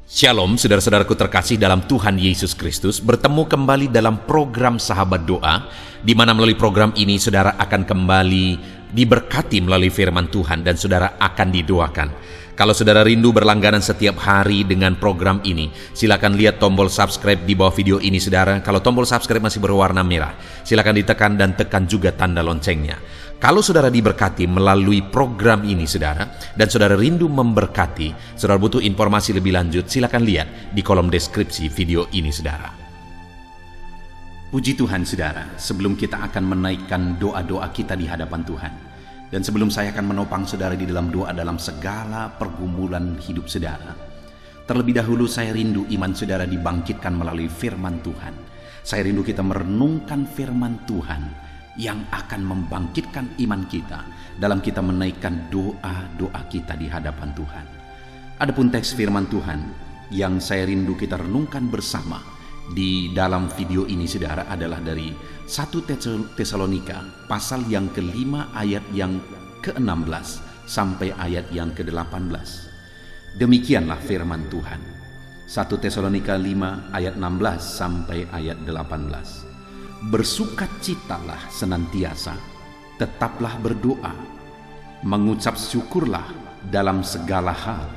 Shalom, saudara-saudaraku terkasih dalam Tuhan Yesus Kristus. Bertemu kembali dalam program Sahabat Doa, di mana melalui program ini saudara akan kembali diberkati melalui firman Tuhan dan saudara akan didoakan. Kalau saudara rindu berlangganan setiap hari dengan program ini, silakan lihat tombol subscribe di bawah video ini saudara. Kalau tombol subscribe masih berwarna merah, silakan ditekan dan tekan juga tanda loncengnya. Kalau saudara diberkati melalui program ini saudara, dan saudara rindu memberkati, saudara butuh informasi lebih lanjut, silakan lihat di kolom deskripsi video ini saudara. Puji Tuhan saudara, sebelum kita akan menaikkan doa-doa kita di hadapan Tuhan, dan sebelum saya akan menopang saudara di dalam doa dalam segala pergumulan hidup saudara, terlebih dahulu saya rindu iman saudara dibangkitkan melalui firman Tuhan. Saya rindu kita merenungkan firman Tuhan yang akan membangkitkan iman kita dalam kita menaikkan doa-doa kita di hadapan Tuhan. Adapun teks firman Tuhan yang saya rindu kita renungkan bersama di dalam video ini saudara adalah dari 1 Tesalonika pasal yang ke-5 ayat yang ke-16 sampai ayat yang ke-18. Demikianlah firman Tuhan. 1 Tesalonika 5 ayat 16 sampai ayat 18. Bersukacitalah senantiasa, tetaplah berdoa, mengucap syukurlah dalam segala hal,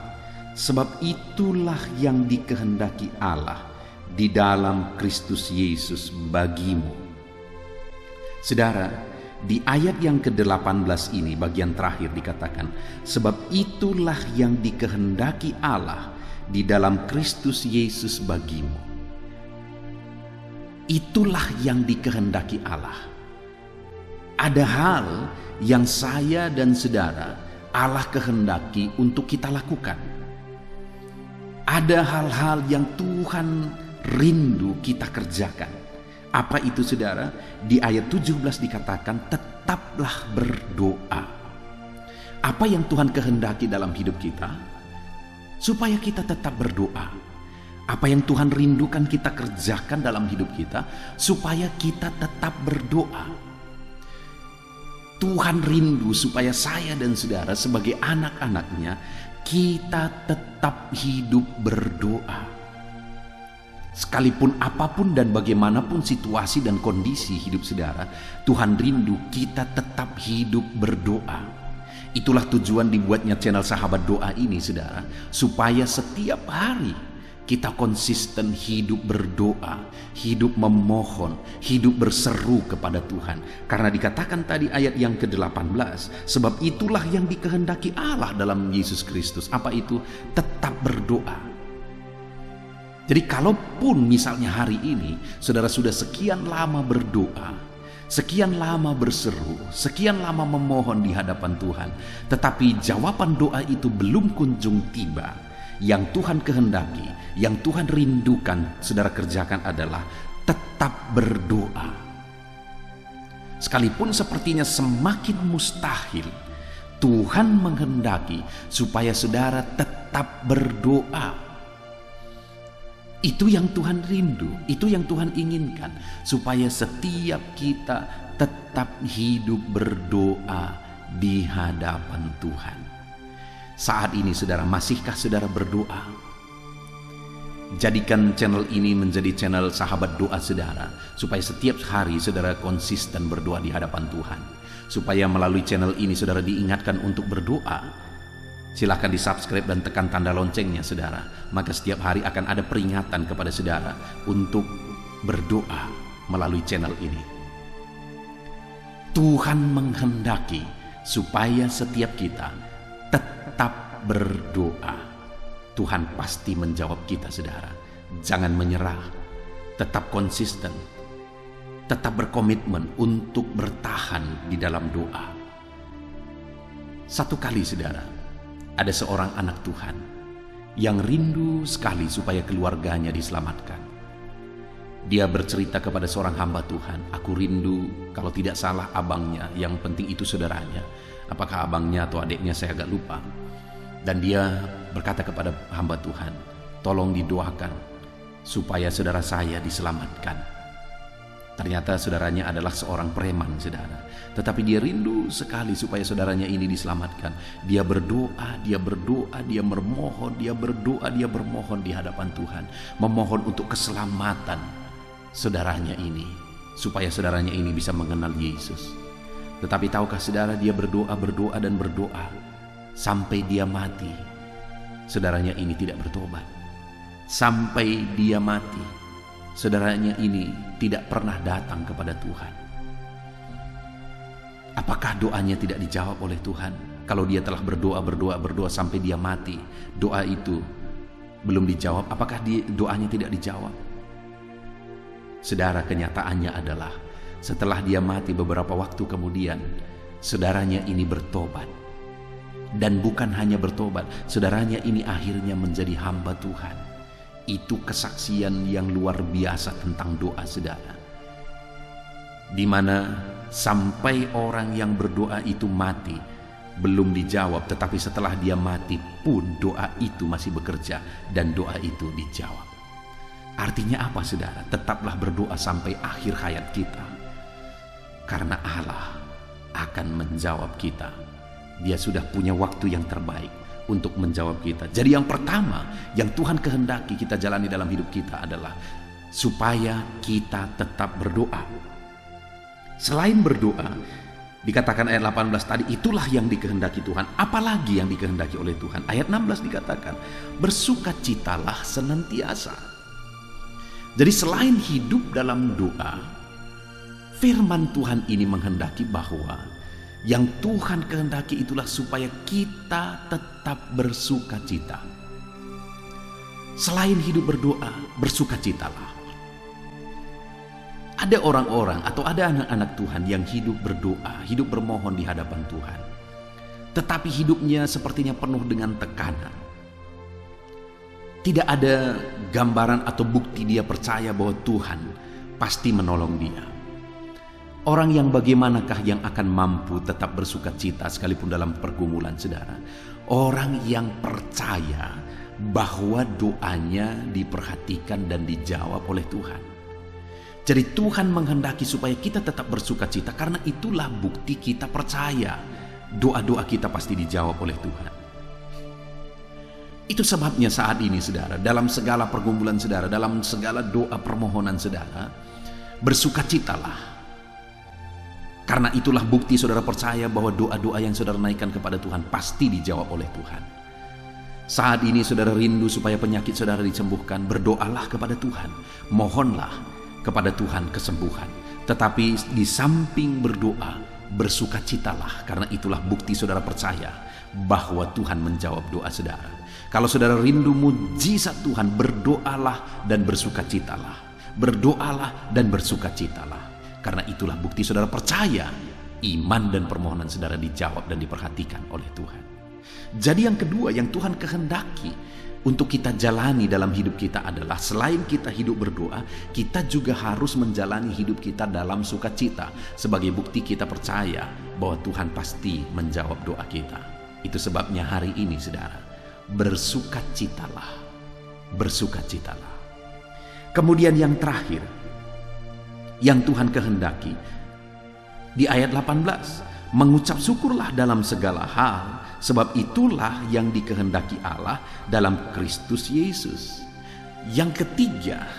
sebab itulah yang dikehendaki Allah di dalam Kristus Yesus bagimu. Saudara, di ayat yang ke-18 ini bagian terakhir dikatakan, sebab itulah yang dikehendaki Allah di dalam Kristus Yesus bagimu. Itulah yang dikehendaki Allah. Ada hal yang saya dan saudara Allah kehendaki untuk kita lakukan. Ada hal-hal yang Tuhan rindu kita kerjakan. Apa itu saudara? Di ayat 17 dikatakan tetaplah berdoa. Apa yang Tuhan kehendaki dalam hidup kita? Supaya kita tetap berdoa. Apa yang Tuhan rindukan kita kerjakan dalam hidup kita supaya kita tetap berdoa. Tuhan rindu supaya saya dan saudara sebagai anak-anaknya kita tetap hidup berdoa. Sekalipun apapun dan bagaimanapun situasi dan kondisi hidup saudara, Tuhan rindu kita tetap hidup berdoa. Itulah tujuan dibuatnya channel Sahabat Doa ini saudara, supaya setiap hari kita konsisten hidup berdoa, hidup memohon, hidup berseru kepada Tuhan. Karena dikatakan tadi ayat yang ke-18, sebab itulah yang dikehendaki Allah dalam Yesus Kristus. Apa itu? Tetap berdoa. Jadi kalaupun misalnya hari ini saudara sudah sekian lama berdoa, sekian lama berseru, sekian lama memohon di hadapan Tuhan, tetapi jawaban doa itu belum kunjung tiba, yang Tuhan kehendaki, yang Tuhan rindukan saudara kerjakan adalah tetap berdoa. Sekalipun sepertinya semakin mustahil, Tuhan menghendaki supaya saudara tetap berdoa. Itu yang Tuhan rindu, itu yang Tuhan inginkan, supaya setiap kita tetap hidup berdoa di hadapan Tuhan. Saat ini saudara, masihkah saudara berdoa? Jadikan channel ini menjadi channel Sahabat Doa saudara, supaya setiap hari saudara konsisten berdoa di hadapan Tuhan. Supaya melalui channel ini saudara diingatkan untuk berdoa. Silakan di subscribe dan tekan tanda loncengnya saudara. Maka setiap hari akan ada peringatan kepada saudara untuk berdoa melalui channel ini. Tuhan menghendaki supaya setiap kita tetap berdoa. Tuhan pasti menjawab kita saudara. Jangan menyerah, tetap konsisten, tetap berkomitmen untuk bertahan di dalam doa. Satu kali saudara, ada seorang anak Tuhan yang rindu sekali supaya keluarganya diselamatkan. Dia bercerita kepada seorang hamba Tuhan, aku rindu, kalau tidak salah abangnya, yang penting itu saudaranya. Apakah abangnya atau adiknya saya agak lupa. Dan dia berkata kepada hamba Tuhan, tolong didoakan supaya saudara saya diselamatkan. Ternyata saudaranya adalah seorang preman, saudara. Tetapi dia rindu sekali supaya saudaranya ini diselamatkan. Dia berdoa, dia memohon, dia bermohon di hadapan Tuhan. Memohon untuk keselamatan saudaranya ini, supaya saudaranya ini bisa mengenal Yesus. Tetapi tahukah saudara, dia berdoa sampai dia mati. Saudaranya ini tidak bertobat. Sampai dia mati, saudaranya ini tidak pernah datang kepada Tuhan. Apakah doanya tidak dijawab oleh Tuhan? Kalau dia telah berdoa sampai dia mati, doa itu belum dijawab, apakah doanya tidak dijawab? Saudara, kenyataannya adalah setelah dia mati beberapa waktu kemudian, saudaranya ini bertobat. Dan bukan hanya bertobat, saudaranya ini akhirnya menjadi hamba Tuhan. Itu kesaksian yang luar biasa tentang doa saudara, di mana sampai orang yang berdoa itu mati belum dijawab, tetapi setelah dia mati pun doa itu masih bekerja dan doa itu dijawab. Artinya apa saudara? Tetaplah berdoa sampai akhir hayat kita, karena Allah akan menjawab kita. Dia sudah punya waktu yang terbaik untuk menjawab kita. Jadi yang pertama yang Tuhan kehendaki kita jalani dalam hidup kita adalah supaya kita tetap berdoa. Selain berdoa, dikatakan ayat 18 tadi, itulah yang dikehendaki Tuhan. Apalagi yang dikehendaki oleh Tuhan? Ayat 16 dikatakan, bersukacitalah senantiasa. Jadi selain hidup dalam doa, firman Tuhan ini menghendaki bahwa yang Tuhan kehendaki itulah supaya kita tetap bersukacita. Selain hidup berdoa, bersukacitalah. Ada orang-orang atau ada anak-anak Tuhan yang hidup berdoa, hidup bermohon di hadapan Tuhan, tetapi hidupnya sepertinya penuh dengan tekanan. Tidak ada gambaran atau bukti dia percaya bahwa Tuhan pasti menolong dia. Orang yang bagaimanakah yang akan mampu tetap bersukacita sekalipun dalam pergumulan, saudara? Orang yang percaya bahwa doanya diperhatikan dan dijawab oleh Tuhan. Jadi Tuhan menghendaki supaya kita tetap bersukacita, karena itulah bukti kita percaya doa-doa kita pasti dijawab oleh Tuhan. Itu sebabnya saat ini saudara, dalam segala pergumulan saudara, dalam segala doa permohonan saudara, bersukacitalah. Karena itulah bukti saudara percaya bahwa doa-doa yang saudara naikkan kepada Tuhan pasti dijawab oleh Tuhan. Saat ini saudara rindu supaya penyakit saudara disembuhkan, berdoalah kepada Tuhan, mohonlah kepada Tuhan kesembuhan. Tetapi di samping berdoa, bersukacitalah, karena itulah bukti saudara percaya bahwa Tuhan menjawab doa saudara. Kalau saudara rindu mujizat Tuhan, berdoalah dan bersukacitalah. Berdoalah dan bersukacitalah. Karena itulah bukti saudara percaya iman dan permohonan saudara dijawab dan diperhatikan oleh Tuhan. Jadi yang kedua yang Tuhan kehendaki untuk kita jalani dalam hidup kita adalah, selain kita hidup berdoa, kita juga harus menjalani hidup kita dalam sukacita, sebagai bukti kita percaya bahwa Tuhan pasti menjawab doa kita. Itu sebabnya hari ini saudara, bersukacitalah, bersukacitalah. Kemudian yang terakhir yang Tuhan kehendaki di ayat 18, mengucap syukurlah dalam segala hal, sebab itulah yang dikehendaki Allah dalam Kristus Yesus. Yang ketiga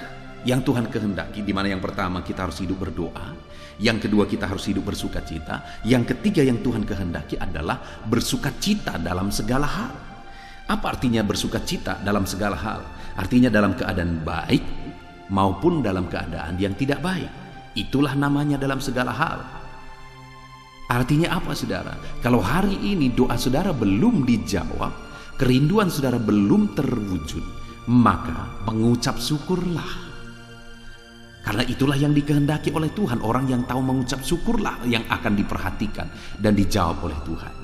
yang Tuhan kehendaki, di mana yang pertama kita harus hidup berdoa, yang kedua kita harus hidup bersukacita, yang ketiga yang Tuhan kehendaki adalah bersukacita dalam segala hal. Apa artinya bersukacita dalam segala hal? Artinya dalam keadaan baik maupun dalam keadaan yang tidak baik. Itulah namanya dalam segala hal. Artinya apa saudara? Kalau hari ini doa saudara belum dijawab, kerinduan saudara belum terwujud, maka mengucap syukurlah. Karena itulah yang dikehendaki oleh Tuhan. Orang yang tahu mengucap syukurlah yang akan diperhatikan dan dijawab oleh Tuhan.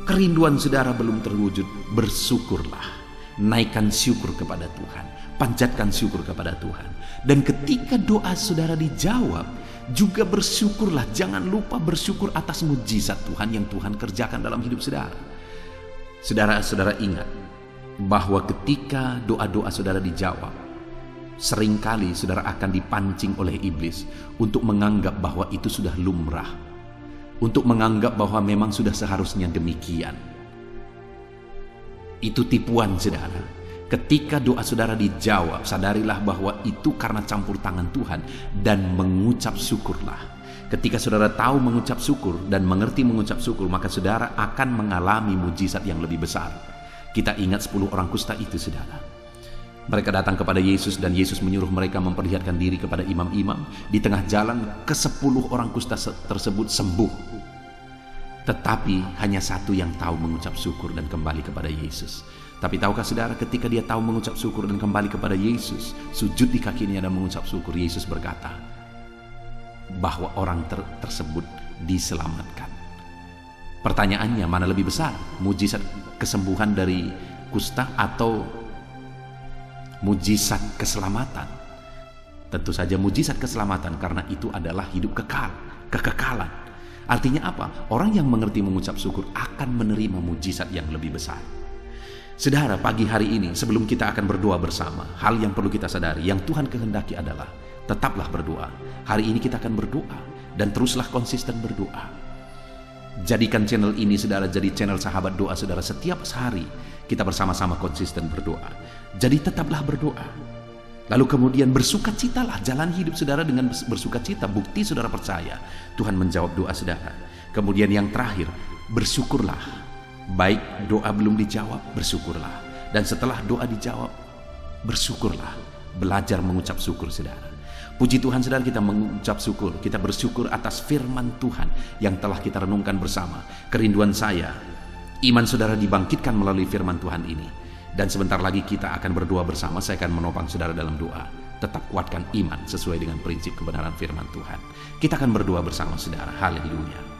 Kerinduan saudara belum terwujud, bersyukurlah. Naikkan syukur kepada Tuhan, panjatkan syukur kepada Tuhan. Dan ketika doa saudara dijawab, juga bersyukurlah. Jangan lupa bersyukur atas mujizat Tuhan yang Tuhan kerjakan dalam hidup saudara. Saudara-saudara ingat bahwa ketika doa-doa saudara dijawab, Seringkali saudara akan dipancing oleh iblis untuk menganggap bahwa itu sudah lumrah, untuk menganggap bahwa memang sudah seharusnya demikian. Itu tipuan saudara. Ketika doa saudara dijawab, sadarilah bahwa itu karena campur tangan Tuhan dan mengucap syukurlah. Ketika saudara tahu mengucap syukur dan mengerti mengucap syukur, maka saudara akan mengalami mujizat yang lebih besar. Kita ingat 10 orang kusta itu saudara. Mereka datang kepada Yesus dan Yesus menyuruh mereka memperlihatkan diri kepada imam-imam. Di tengah jalan ke-10 orang kusta tersebut sembuh. Tetapi hanya satu yang tahu mengucap syukur dan kembali kepada Yesus. Tapi tahukah saudara, ketika dia tahu mengucap syukur dan kembali kepada Yesus, sujud di kakinya dan mengucap syukur, Yesus berkata bahwa orang tersebut diselamatkan. Pertanyaannya, mana lebih besar? Mujizat kesembuhan dari kusta atau mujizat keselamatan? Tentu saja mujizat keselamatan, karena itu adalah hidup kekal, kekekalan. Artinya apa? Orang yang mengerti mengucap syukur akan menerima mujizat yang lebih besar. Saudara, pagi hari ini sebelum kita akan berdoa bersama, hal yang perlu kita sadari, yang Tuhan kehendaki adalah tetaplah berdoa. Hari ini kita akan berdoa dan teruslah konsisten berdoa. Jadikan channel ini saudara jadi channel sahabat doa saudara. Setiap hari kita bersama-sama konsisten berdoa. Jadi tetaplah berdoa. Lalu kemudian bersukacitalah, jalan hidup saudara dengan bersukacita. Bukti saudara percaya Tuhan menjawab doa saudara. Kemudian yang terakhir, bersyukurlah. Baik doa belum dijawab, bersyukurlah. Dan setelah doa dijawab, bersyukurlah. Belajar mengucap syukur saudara. Puji Tuhan saudara, kita mengucap syukur. Kita bersyukur atas firman Tuhan yang telah kita renungkan bersama. Kerinduan saya, iman saudara dibangkitkan melalui firman Tuhan ini. Dan sebentar lagi kita akan berdoa bersama. Saya akan menopang saudara dalam doa. Tetap kuatkan iman sesuai dengan prinsip kebenaran firman Tuhan. Kita akan berdoa bersama saudara. Haleluya.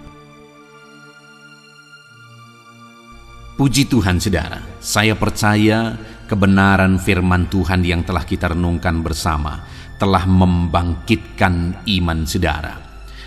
Puji Tuhan saudara, saya percaya kebenaran firman Tuhan yang telah kita renungkan bersama telah membangkitkan iman saudara.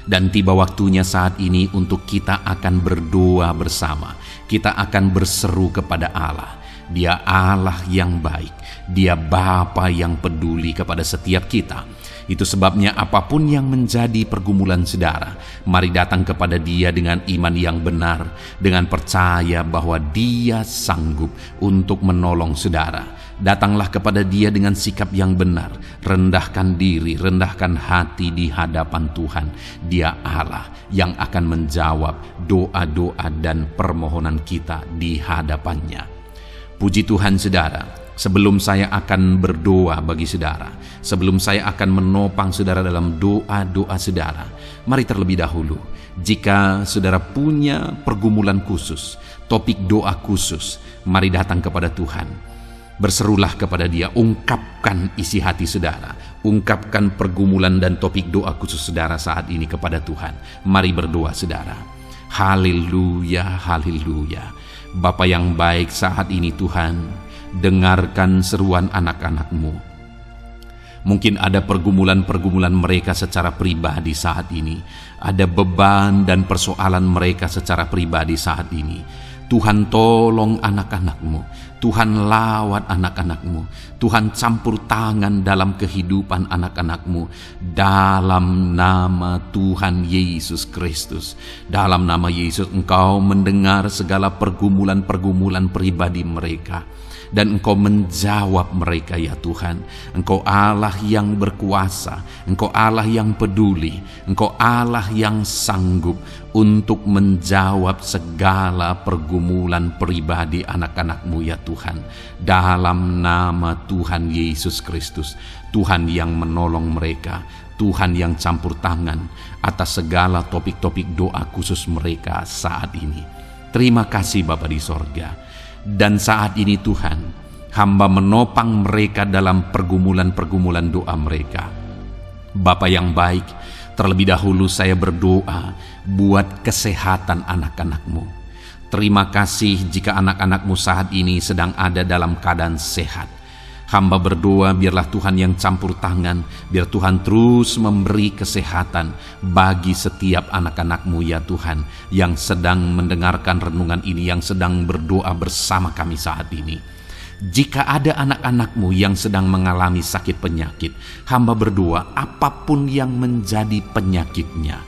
Dan tiba waktunya saat ini untuk kita akan berdoa bersama. Kita akan berseru kepada Allah. Dia Allah yang baik. Dia Bapa yang peduli kepada setiap kita. Itu sebabnya apapun yang menjadi pergumulan saudara, mari datang kepada Dia dengan iman yang benar, dengan percaya bahwa Dia sanggup untuk menolong saudara. Datanglah kepada Dia dengan sikap yang benar, rendahkan diri, rendahkan hati di hadapan Tuhan. Dia Allah yang akan menjawab doa-doa dan permohonan kita di hadapannya. Puji Tuhan saudara. Sebelum saya akan berdoa bagi saudara, sebelum saya akan menopang saudara dalam doa-doa saudara, mari terlebih dahulu, jika saudara punya pergumulan khusus, topik doa khusus, mari datang kepada Tuhan. Berserulah kepada Dia, ungkapkan isi hati saudara, ungkapkan pergumulan dan topik doa khusus saudara saat ini kepada Tuhan. Mari berdoa saudara. Haleluya, haleluya. Bapa yang baik, saat ini Tuhan, dengarkan seruan anak-anak-Mu. Mungkin ada pergumulan-pergumulan mereka secara pribadi saat ini. Ada beban dan persoalan mereka secara pribadi saat ini. Tuhan tolong anak-anak-Mu. Tuhan lawat anak-anak-Mu. Tuhan campur tangan dalam kehidupan anak-anak-Mu. Dalam nama Tuhan Yesus Kristus. Dalam nama Yesus Engkau mendengar segala pergumulan-pergumulan pribadi mereka. Dan Engkau menjawab mereka ya Tuhan. Engkau Allah yang berkuasa, Engkau Allah yang peduli, Engkau Allah yang sanggup untuk menjawab segala pergumulan pribadi anak-anak-Mu ya Tuhan. Dalam nama Tuhan Yesus Kristus, Tuhan yang menolong mereka, Tuhan yang campur tangan atas segala topik-topik doa khusus mereka saat ini. Terima kasih Bapa di sorga. Dan saat ini Tuhan, hamba menopang mereka dalam pergumulan-pergumulan doa mereka. Bapa yang baik, terlebih dahulu saya berdoa buat kesehatan anak-anak-Mu. Terima kasih jika anak-anak-Mu saat ini sedang ada dalam keadaan sehat. Hamba berdoa biarlah Tuhan yang campur tangan, biar Tuhan terus memberi kesehatan bagi setiap anak-anak-Mu ya Tuhan, yang sedang mendengarkan renungan ini, yang sedang berdoa bersama kami saat ini. Jika ada anak-anak-Mu yang sedang mengalami sakit penyakit, hamba berdoa apapun yang menjadi penyakitnya,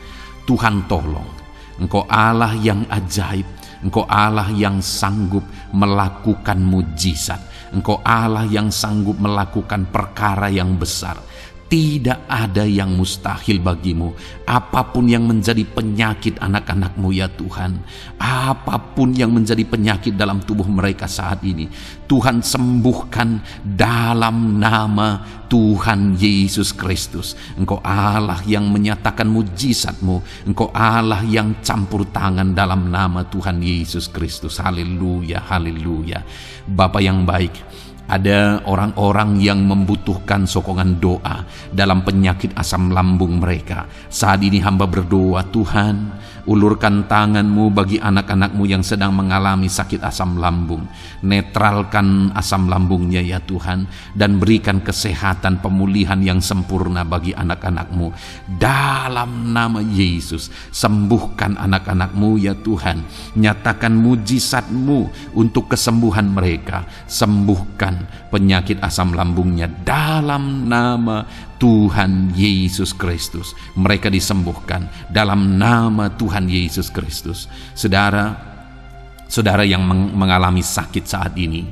Tuhan tolong. Engkau Allah yang ajaib, Engkau Allah yang sanggup melakukan mujizat, Engkau Allah yang sanggup melakukan perkara yang besar. Tidak ada yang mustahil bagimu. Apapun yang menjadi penyakit anak-anak-Mu ya Tuhan, apapun yang menjadi penyakit dalam tubuh mereka saat ini, Tuhan sembuhkan dalam nama Tuhan Yesus Kristus. Engkau Allah yang menyatakan mujizat-Mu, Engkau Allah yang campur tangan dalam nama Tuhan Yesus Kristus. Haleluya, haleluya. Bapa yang baik, ada orang-orang yang membutuhkan sokongan doa dalam penyakit asam lambung mereka. Saat ini hamba berdoa, Tuhan, ulurkan tangan-Mu bagi anak-anak-Mu yang sedang mengalami sakit asam lambung. Netralkan asam lambungnya ya Tuhan, dan berikan kesehatan pemulihan yang sempurna bagi anak-anak-Mu. Dalam nama Yesus, sembuhkan anak-anak-Mu ya Tuhan. Nyatakan mujizat-Mu untuk kesembuhan mereka. Sembuhkan penyakit asam lambungnya dalam nama Tuhan Yesus Kristus. Mereka disembuhkan dalam nama Tuhan Yesus Kristus. Saudara yang mengalami sakit saat ini,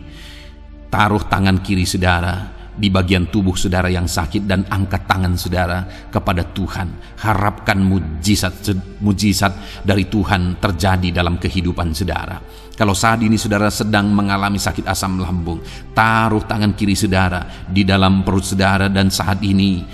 taruh tangan kiri saudara di bagian tubuh saudara yang sakit dan angkat tangan saudara kepada Tuhan. Harapkan mujizat dari Tuhan terjadi dalam kehidupan saudara. Kalau saat ini saudara sedang mengalami sakit asam lambung, taruh tangan kiri saudara di dalam perut saudara, dan saat ini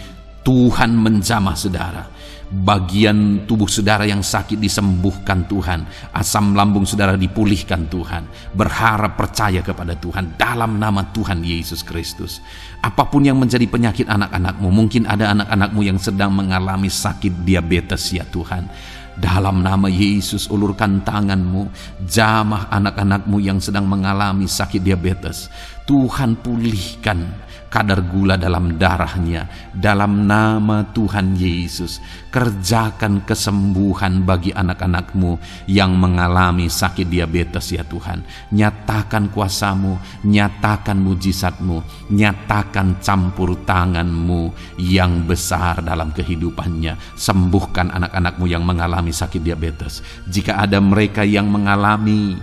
Tuhan menjamah saudara. Bagian tubuh saudara yang sakit disembuhkan Tuhan. Asam lambung saudara dipulihkan Tuhan. Berharap, percaya kepada Tuhan dalam nama Tuhan Yesus Kristus. Apapun yang menjadi penyakit anak-anak-Mu, mungkin ada anak-anak-Mu yang sedang mengalami sakit diabetes ya Tuhan. Dalam nama Yesus, ulurkan tangan-Mu, jamah anak-anak-Mu yang sedang mengalami sakit diabetes. Tuhan pulihkan kadar gula dalam darahnya. Dalam nama Tuhan Yesus, kerjakan kesembuhan bagi anak-anak-Mu yang mengalami sakit diabetes ya Tuhan. Nyatakan kuasa-Mu, nyatakan mujizat-Mu, nyatakan campur tangan-Mu yang besar dalam kehidupannya. Sembuhkan anak-anak-Mu yang mengalami sakit diabetes. Jika ada mereka yang mengalami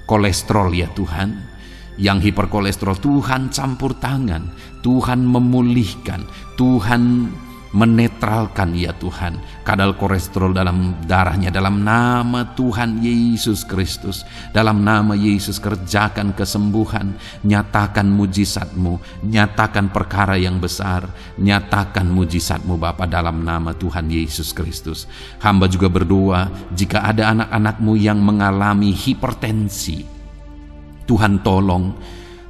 kolesterol ya Tuhan, yang hiperkolesterol, Tuhan campur tangan, Tuhan memulihkan, Tuhan menetralkan ya Tuhan kadar kolesterol dalam darahnya. Dalam nama Tuhan Yesus Kristus, dalam nama Yesus, kerjakan kesembuhan, nyatakan mujizat-Mu, nyatakan perkara yang besar, nyatakan mujizat-Mu Bapa, dalam nama Tuhan Yesus Kristus. Hamba juga berdoa, jika ada anak-anak-Mu yang mengalami hipertensi, Tuhan tolong,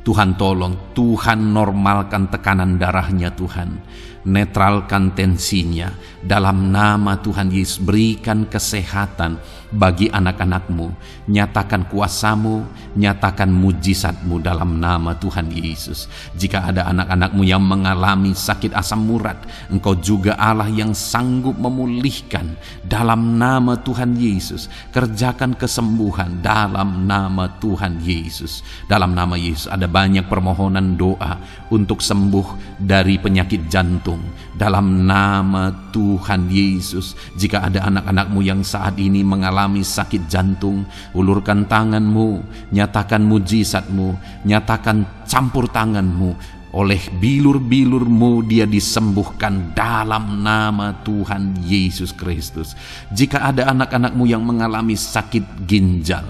Tuhan tolong, Tuhan normalkan tekanan darahnya Tuhan. Netralkan tensinya dalam nama Tuhan Yesus. Berikan kesehatan bagi anak-anak-Mu. Nyatakan kuasa-Mu, nyatakan mujizat-Mu dalam nama Tuhan Yesus. Jika ada anak-anak-Mu yang mengalami sakit asam urat, Engkau juga Allah yang sanggup memulihkan dalam nama Tuhan Yesus. Kerjakan kesembuhan dalam nama Tuhan Yesus. Dalam nama Yesus, ada banyak permohonan doa untuk sembuh dari penyakit jantung. Dalam nama Tuhan Yesus, jika ada anak-anak-Mu yang saat ini mengalami sakit jantung, ulurkan tangan-Mu, nyatakan mujizat-Mu, nyatakan campur tangan-Mu. Oleh bilur-bilur-Mu dia disembuhkan dalam nama Tuhan Yesus Kristus. Jika ada anak-anak-Mu yang mengalami sakit ginjal,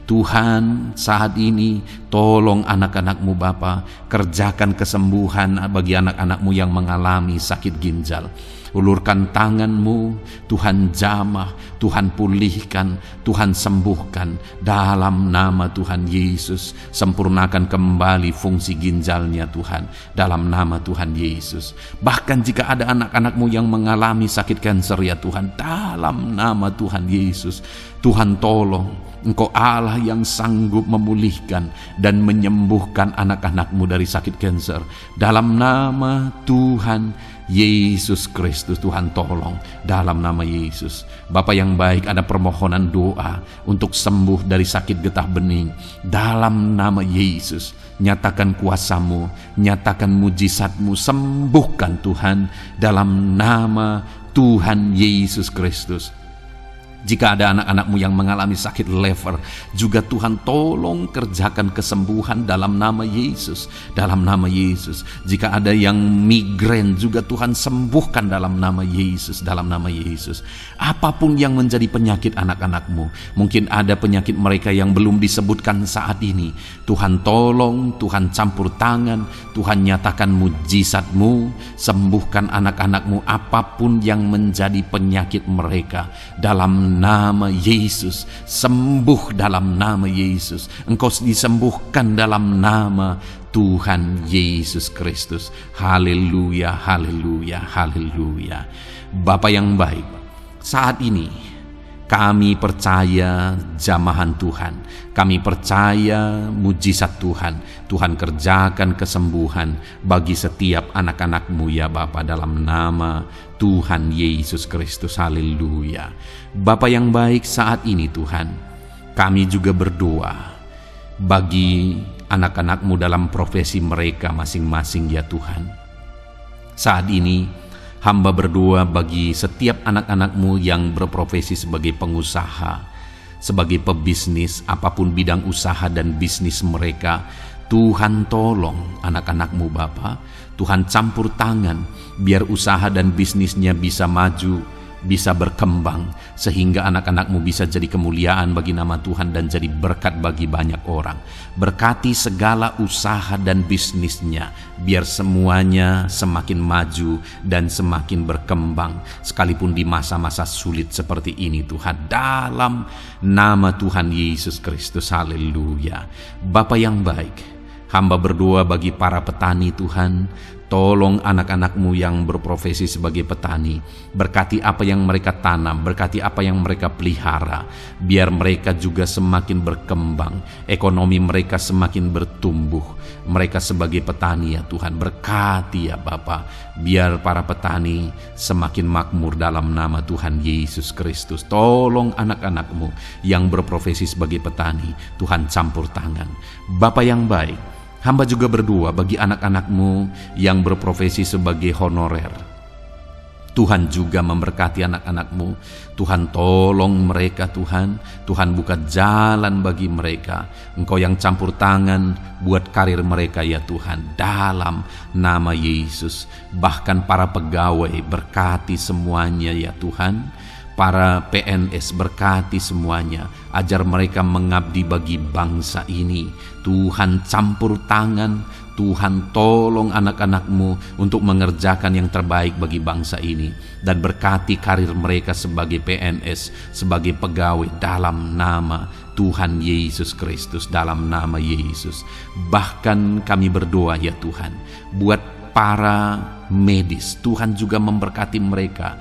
Tuhan saat ini tolong anak-anak-Mu Bapa, kerjakan kesembuhan bagi anak-anak-Mu yang mengalami sakit ginjal. Ulurkan tangan-Mu, Tuhan jamah, Tuhan pulihkan, Tuhan sembuhkan dalam nama Tuhan Yesus. Sempurnakan kembali fungsi ginjalnya Tuhan dalam nama Tuhan Yesus. Bahkan jika ada anak-anak-Mu yang mengalami sakit kanker ya Tuhan, dalam nama Tuhan Yesus, Tuhan tolong. Engkau Allah yang sanggup memulihkan dan menyembuhkan anak-anak-Mu dari sakit kanker. Dalam nama Tuhan Yesus Kristus, Tuhan tolong dalam nama Yesus. Bapa yang baik, ada permohonan doa untuk sembuh dari sakit getah bening. Dalam nama Yesus, nyatakan kuasa-Mu, nyatakan mujizat-Mu, sembuhkan Tuhan dalam nama Tuhan Yesus Kristus. Jika ada anak-anak-Mu yang mengalami sakit lever, juga Tuhan tolong kerjakan kesembuhan dalam nama Yesus, dalam nama Yesus. Jika ada yang migrain, juga Tuhan sembuhkan dalam nama Yesus, dalam nama Yesus. Apapun yang menjadi penyakit anak-anak-Mu, mungkin ada penyakit mereka yang belum disebutkan saat ini, Tuhan tolong, Tuhan campur tangan, Tuhan nyatakan mujizat-Mu, sembuhkan anak-anak-Mu apapun yang menjadi penyakit mereka dalam nama Yesus. Sembuh dalam nama Yesus. Engkau disembuhkan dalam nama Tuhan Yesus Kristus. Haleluya, haleluya, haleluya. Bapa yang baik, saat ini kami percaya jamahan Tuhan, kami percaya mujizat Tuhan. Tuhan kerjakan kesembuhan bagi setiap anak-anak-Mu ya Bapa, dalam nama Tuhan Yesus Kristus. Haleluya. Bapa yang baik, saat ini Tuhan, kami juga berdoa bagi anak-anak-Mu dalam profesi mereka masing-masing ya Tuhan. Saat ini hamba berdoa bagi setiap anak-anak-Mu yang berprofesi sebagai pengusaha, sebagai pebisnis, apapun bidang usaha dan bisnis mereka. Tuhan tolong anak-anak-Mu Bapa, Tuhan campur tangan biar usaha dan bisnisnya bisa maju, bisa berkembang, sehingga anak-anak-Mu bisa jadi kemuliaan bagi nama Tuhan dan jadi berkat bagi banyak orang. Berkati segala usaha dan bisnisnya, biar semuanya semakin maju dan semakin berkembang, sekalipun di masa-masa sulit seperti ini Tuhan, dalam nama Tuhan Yesus Kristus. Haleluya. Bapa yang baik, hamba berdoa bagi para petani Tuhan. Tolong anak-anak-Mu yang berprofesi sebagai petani, berkati apa yang mereka tanam, berkati apa yang mereka pelihara, biar mereka juga semakin berkembang, ekonomi mereka semakin bertumbuh. Mereka sebagai petani ya Tuhan, berkati ya Bapa, biar para petani semakin makmur dalam nama Tuhan Yesus Kristus. Tolong anak-anak-Mu yang berprofesi sebagai petani, Tuhan campur tangan. Bapa yang baik, hamba juga berdoa bagi anak-anak-Mu yang berprofesi sebagai honorer. Tuhan juga memberkati anak-anak-Mu. Tuhan tolong mereka Tuhan. Tuhan buka jalan bagi mereka. Engkau yang campur tangan buat karir mereka ya Tuhan, dalam nama Yesus. Bahkan para pegawai, berkati semuanya ya Tuhan. Para PNS, berkati semuanya, ajar mereka mengabdi bagi bangsa ini. Tuhan campur tangan, Tuhan tolong anak-anak-Mu untuk mengerjakan yang terbaik bagi bangsa ini, dan berkati karir mereka sebagai PNS, sebagai pegawai, dalam nama Tuhan Yesus Kristus, dalam nama Yesus. Bahkan kami berdoa ya Tuhan, buat para medis, Tuhan juga memberkati mereka,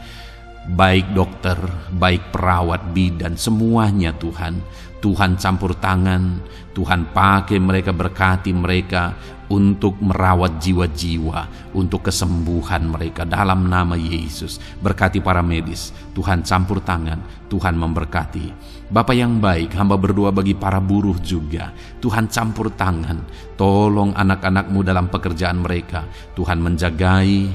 baik dokter, baik perawat, bidan, semuanya Tuhan. Tuhan campur tangan, Tuhan pakai mereka, berkati mereka untuk merawat jiwa-jiwa, untuk kesembuhan mereka dalam nama Yesus. Berkati para medis, Tuhan campur tangan, Tuhan memberkati. Bapa yang baik, hamba berdoa bagi para buruh juga, Tuhan campur tangan, tolong anak-anak-Mu dalam pekerjaan mereka. Tuhan menjagai,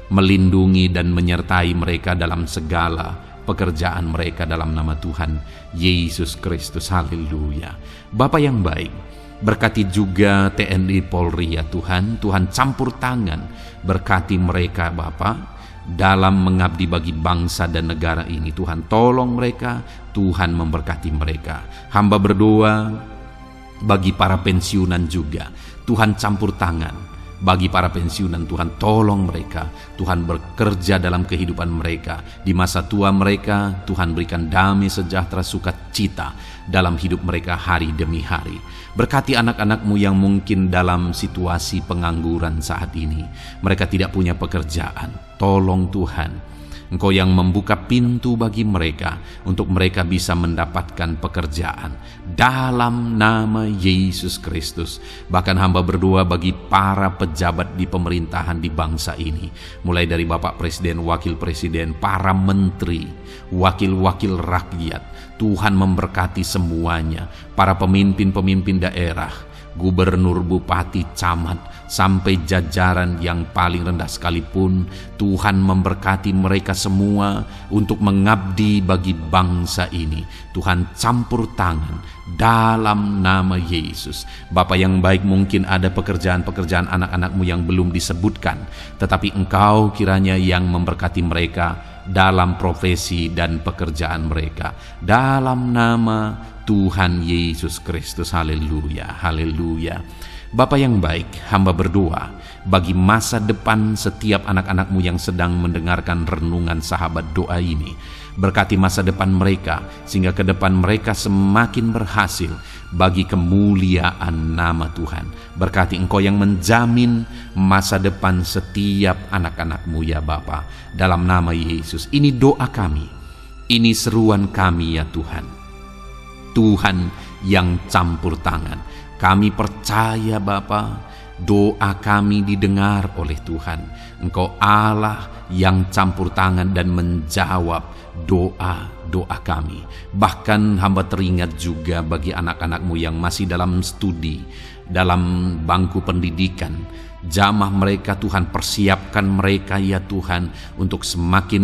melindungi dan menyertai mereka dalam segala pekerjaan mereka dalam nama Tuhan Yesus Kristus. Haleluya. Bapa yang baik, berkati juga TNI Polri ya Tuhan. Tuhan campur tangan, berkati mereka Bapa dalam mengabdi bagi bangsa dan negara ini. Tuhan tolong mereka, Tuhan memberkati mereka. Hamba berdoa bagi para pensiunan juga, Tuhan campur tangan. Bagi para pensiunan, Tuhan tolong mereka, Tuhan bekerja dalam kehidupan mereka. Di masa tua mereka, Tuhan berikan damai, sejahtera, sukacita dalam hidup mereka hari demi hari. Berkati anak-anak-Mu yang mungkin dalam situasi pengangguran saat ini, mereka tidak punya pekerjaan. Tolong Tuhan, Engkau yang membuka pintu bagi mereka untuk mereka bisa mendapatkan pekerjaan dalam nama Yesus Kristus. Bahkan hamba berdoa bagi para pejabat di pemerintahan di bangsa ini, mulai dari Bapak Presiden, Wakil Presiden, para menteri, wakil-wakil rakyat. Tuhan memberkati semuanya, para pemimpin-pemimpin daerah, gubernur, bupati, camat, sampai jajaran yang paling rendah sekalipun. Tuhan memberkati mereka semua untuk mengabdi bagi bangsa ini. Tuhan campur tangan dalam nama Yesus. Bapa yang baik, mungkin ada pekerjaan-pekerjaan anak-anakmu yang belum disebutkan, tetapi Engkau kiranya yang memberkati mereka dalam profesi dan pekerjaan mereka, dalam nama Tuhan Yesus Kristus. Haleluya, haleluya. Bapa yang baik, hamba berdoa bagi masa depan setiap anak-anakmu yang sedang mendengarkan renungan sahabat doa ini. Berkati masa depan mereka, sehingga ke depan mereka semakin berhasil bagi kemuliaan nama Tuhan. Berkati Engkau yang menjamin masa depan setiap anak-anakmu ya Bapa. Dalam nama Yesus, ini doa kami, ini seruan kami ya Tuhan. Tuhan yang campur tangan. Kami percaya Bapa, doa kami didengar oleh Tuhan. Engkau Allah yang campur tangan dan menjawab doa-doa kami. Bahkan hamba teringat juga bagi anak-anakmu yang masih dalam studi, dalam bangku pendidikan. Jamah mereka Tuhan, persiapkan mereka ya Tuhan untuk semakin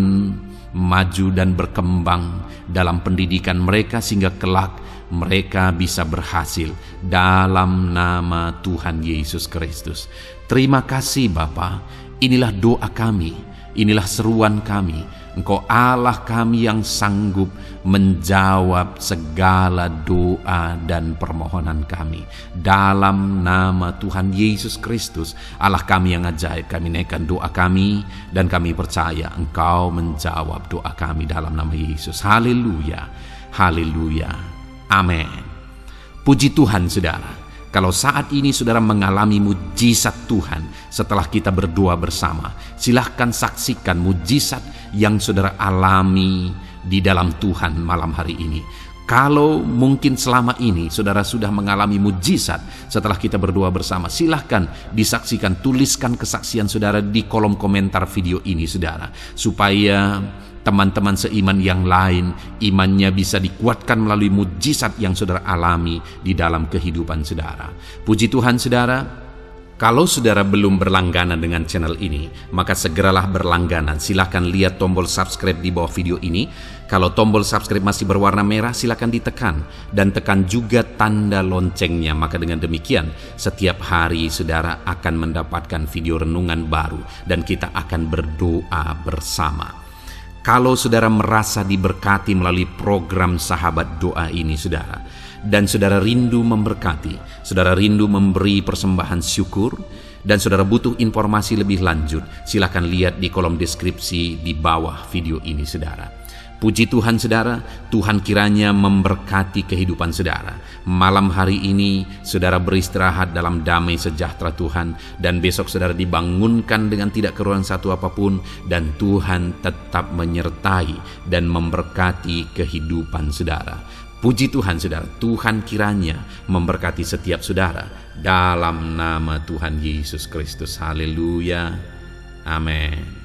maju dan berkembang dalam pendidikan mereka, sehingga kelak mereka bisa berhasil dalam nama Tuhan Yesus Kristus. Terima kasih Bapa. Inilah doa kami, inilah seruan kami. Engkau Allah kami yang sanggup menjawab segala doa dan permohonan kami. Dalam nama Tuhan Yesus Kristus, Allah kami yang ajaib, kami naikkan doa kami dan kami percaya Engkau menjawab doa kami dalam nama Yesus. Haleluya, haleluya, amin. Puji Tuhan saudara. Kalau saat ini saudara mengalami mujizat Tuhan setelah kita berdoa bersama, silahkan saksikan mujizat yang saudara alami di dalam Tuhan malam hari ini. Kalau mungkin selama ini saudara sudah mengalami mujizat setelah kita berdoa bersama, silahkan disaksikan, tuliskan kesaksian saudara di kolom komentar video ini saudara, supaya teman-teman seiman yang lain imannya bisa dikuatkan melalui mujizat yang saudara alami di dalam kehidupan saudara. Puji Tuhan saudara. Kalau saudara belum berlangganan dengan channel ini, maka segeralah berlangganan. Silahkan lihat tombol subscribe di bawah video ini. Kalau tombol subscribe masih berwarna merah, silahkan ditekan. Dan tekan juga tanda loncengnya. Maka dengan demikian, setiap hari saudara akan mendapatkan video renungan baru. Dan kita akan berdoa bersama. Kalau saudara merasa diberkati melalui program Sahabat Doa ini saudara, dan saudara rindu memberkati, saudara rindu memberi persembahan syukur, dan saudara butuh informasi lebih lanjut, silakan lihat di kolom deskripsi di bawah video ini saudara. Puji Tuhan saudara, Tuhan kiranya memberkati kehidupan saudara. Malam hari ini saudara beristirahat dalam damai sejahtera Tuhan, dan besok saudara dibangunkan dengan tidak kekurangan satu apapun, dan Tuhan tetap menyertai dan memberkati kehidupan saudara. Puji Tuhan saudara, Tuhan kiranya memberkati setiap saudara dalam nama Tuhan Yesus Kristus. Haleluya, amin.